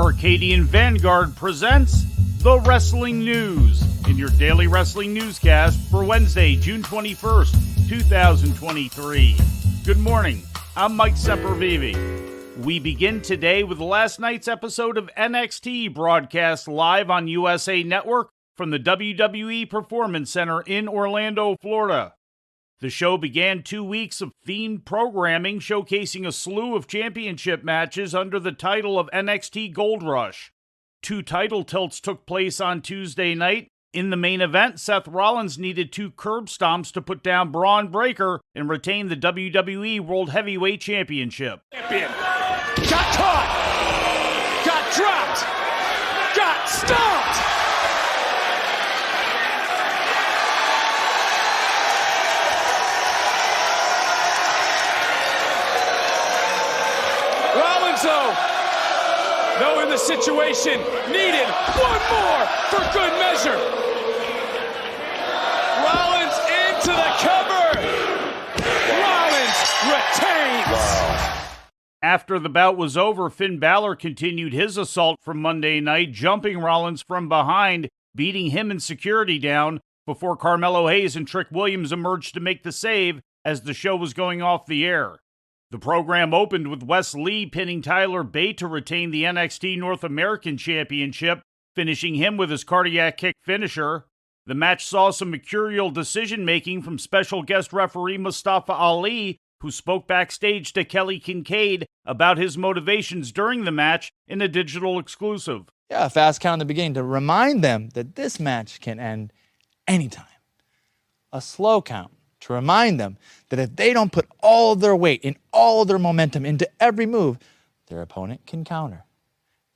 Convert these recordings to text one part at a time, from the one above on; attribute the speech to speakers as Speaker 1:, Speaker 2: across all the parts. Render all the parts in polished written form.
Speaker 1: Arcadian Vanguard presents The Wrestling News in your daily wrestling newscast for Wednesday, June 21st, 2023. Good morning, I'm Mike Sempervive. We begin today with last night's episode of NXT broadcast live on USA Network from the WWE Performance Center in Orlando, Florida. The show began 2 weeks of themed programming showcasing a slew of championship matches under the title of NXT Gold Rush. 2 title tilts took place on Tuesday night. In the main event, Seth Rollins needed 2 curb stomps to put down Braun Breaker and retain the WWE World Heavyweight Championship.
Speaker 2: Champion. Got caught. Got dropped. Got stomped. Knowing the situation, needed one more for good measure. Rollins into the cover. Rollins retains. Wow.
Speaker 1: After the bout was over, Finn Balor continued his assault from Monday night, jumping Rollins from behind, beating him and security down before Carmelo Hayes and Trick Williams emerged to make the save as the show was going off the air. The program opened with Wes Lee pinning Tyler Bate to retain the NXT North American Championship, finishing him with his cardiac kick finisher. The match saw some mercurial decision-making from special guest referee Mustafa Ali, who spoke backstage to Kelly Kincaid about his motivations during the match in a digital exclusive.
Speaker 3: Yeah, a fast count in the beginning to remind them that this match can end anytime. A slow count to remind them that if they don't put all their weight and all their momentum into every move, their opponent can counter.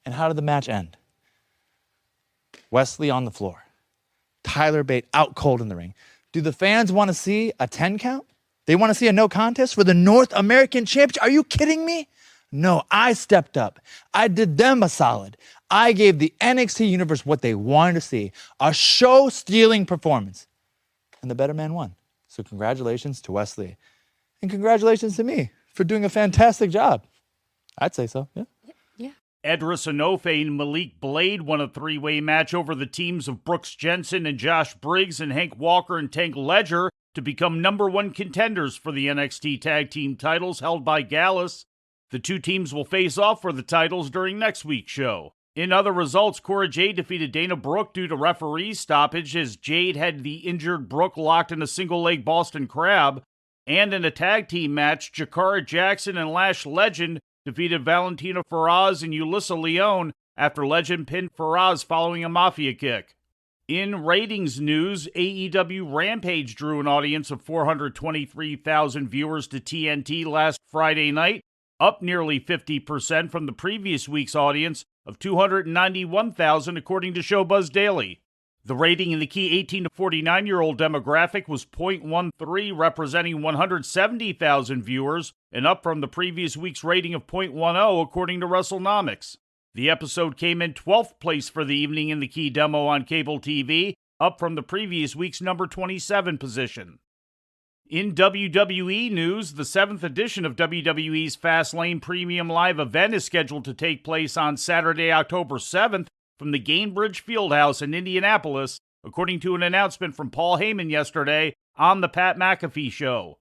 Speaker 3: And how did the match end? Wesley on the floor. Tyler Bate out cold in the ring. Do the fans want to see a 10 count? They want to see a no contest for the North American Championship? Are you kidding me? No, I stepped up. I did them a solid. I gave the NXT universe what they wanted to see. A show-stealing performance. And the better man won. So congratulations to Wesley. And congratulations to me for doing a fantastic job. I'd say so, yeah.
Speaker 1: Edris Enofe and Malik Blade won a 3-way match over the teams of Brooks Jensen and Josh Briggs and Hank Walker and Tank Ledger to become number 1 contenders for the NXT Tag Team titles held by Gallus. The 2 teams will face off for the titles during next week's show. In other results, Cora Jade defeated Dana Brooke due to referee stoppage as Jade had the injured Brooke locked in a single-leg Boston Crab. And in a tag team match, Jakara Jackson and Lash Legend defeated Valentina Feroz and Ulyssa Leone after Legend pinned Feroz following a Mafia kick. In ratings news, AEW Rampage drew an audience of 423,000 viewers to TNT last Friday night, up nearly 50% from the previous week's audience of 291,000 according to Showbuzz Daily. The rating in the key 18 to 49-year-old demographic was .13, representing 170,000 viewers, and up from the previous week's rating of .10 according to WrestleNomics. The episode came in 12th place for the evening in the key demo on cable TV, up from the previous week's number 27 position. In WWE news, the 7th edition of WWE's Fastlane Premium Live event is scheduled to take place on Saturday, October 7th from the Gainbridge Fieldhouse in Indianapolis, according to an announcement from Paul Heyman yesterday on The Pat McAfee Show.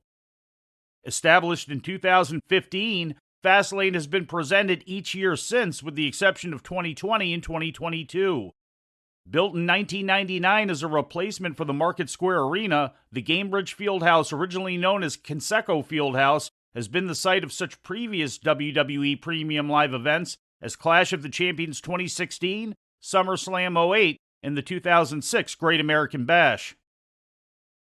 Speaker 1: Established in 2015, Fastlane has been presented each year since, with the exception of 2020 and 2022. Built in 1999 as a replacement for the Market Square Arena, the Gainbridge Fieldhouse, originally known as Conseco Fieldhouse, has been the site of such previous WWE Premium Live events as Clash of the Champions 2016, SummerSlam 08, and the 2006 Great American Bash.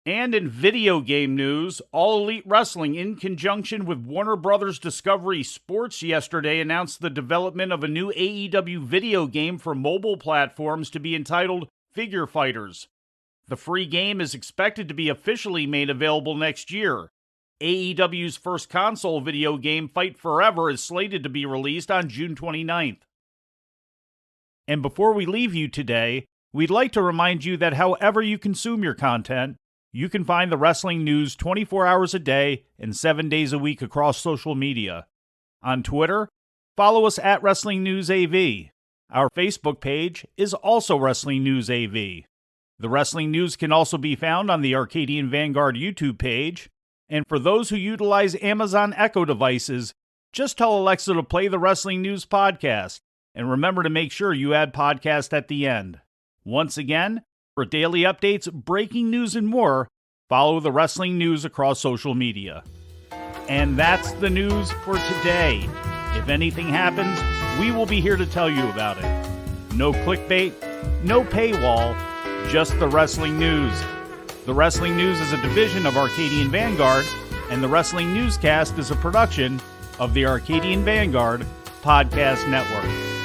Speaker 1: And in video game news, All Elite Wrestling, in conjunction with Warner Bros. Discovery Sports yesterday, announced the development of a new AEW video game for mobile platforms to be entitled Figure Fighters. The free game is expected to be officially made available next year. AEW's first console video game, Fight Forever, is slated to be released on June 29th. And before we leave you today, we'd like to remind you that however you consume your content, you can find the wrestling news 24 hours a day and 7 days a week across social media. On Twitter, follow us at Wrestling News AV. Our Facebook page is also Wrestling News AV. The Wrestling News can also be found on the Arcadian Vanguard YouTube page. And for those who utilize Amazon Echo devices, just tell Alexa to play the Wrestling News podcast. And remember to make sure you add podcast at the end. Once again, for daily updates, breaking news, and more, follow the Wrestling News across social media. And that's the news for today. If anything happens, we will be here to tell you about it. No clickbait, no paywall, just the Wrestling News. The Wrestling News is a division of Arcadian Vanguard, and the Wrestling Newscast is a production of the Arcadian Vanguard Podcast Network.